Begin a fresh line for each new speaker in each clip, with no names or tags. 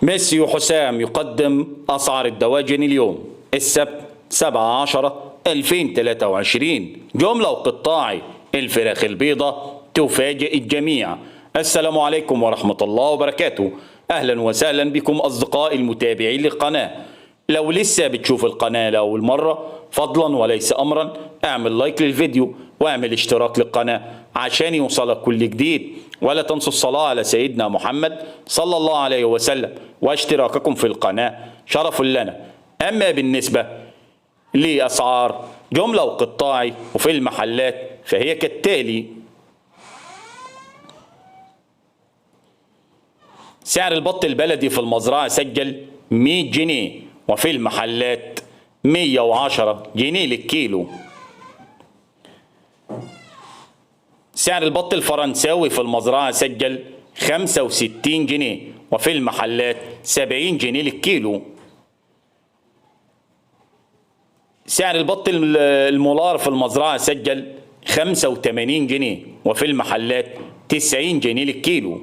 ميسيو حسام يقدم أسعار الدواجن اليوم السبت 7/10/2023. جملة وقطاعي الفراخ البيضة تفاجئ الجميع. السلام عليكم ورحمة الله وبركاته. أهلا وسهلا بكم أصدقائي المتابعين للقناة. لو لسه بتشوف القناة لأول مرة فضلا وليس أمرا اعمل لايك للفيديو واعمل اشتراك للقناة عشان يوصلك كل جديد، ولا تنسوا الصلاة على سيدنا محمد صلى الله عليه وسلم، واشتراككم في القناة شرف لنا. أما بالنسبة لأسعار جملة وقطاعي وفي المحلات فهي كالتالي: سعر البط البلدي في المزرعة سجل 100 جنيه وفي المحلات 110 جنيه للكيلو. سعر البط الفرنساوي في المزرعة سجل 65 جنيه وفي المحلات 70 جنيه للكيلو. سعر البط المولار في المزرعة سجل 85 جنيه وفي المحلات 90 جنيه للكيلو.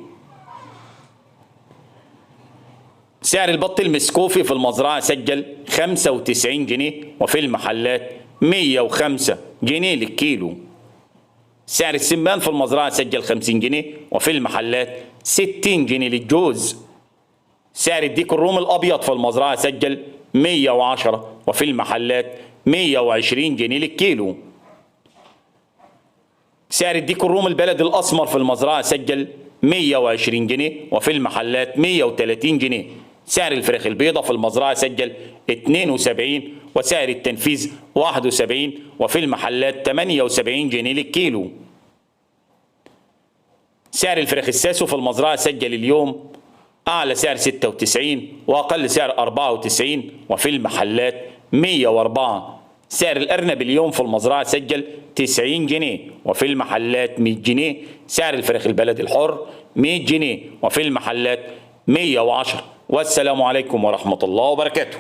سعر البط المسكوفي في المزرعة سجل 95 جنيه وفي المحلات 105 جنيه للكيلو. سعر السمان في المزرعة سجل 50 جنيه وفي المحلات 60 جنيه للجوز. سعر الديك الروم الأبيض في المزرعة سجل 110 وفي المحلات 120 جنيه للكيلو. سعر الديك الروم البلد الأسمر في المزرعة سجل 120 جنيه وفي المحلات 130 جنيه. سعر الفراخ البيضة في المزرعة سجل 72 وسعر التنفيذ 71 وفي المحلات 78 جنيه للكيلو. سعر الفراخ الساسو في المزرعة سجل اليوم أعلى سعر 96 وأقل سعر 94 وفي المحلات 104. سعر الأرنب اليوم في المزرعة سجل 90 جنيه وفي المحلات 100 جنيه. سعر الفراخ البلدي الحر 100 جنيه وفي المحلات 110. والسلام عليكم ورحمة الله وبركاته.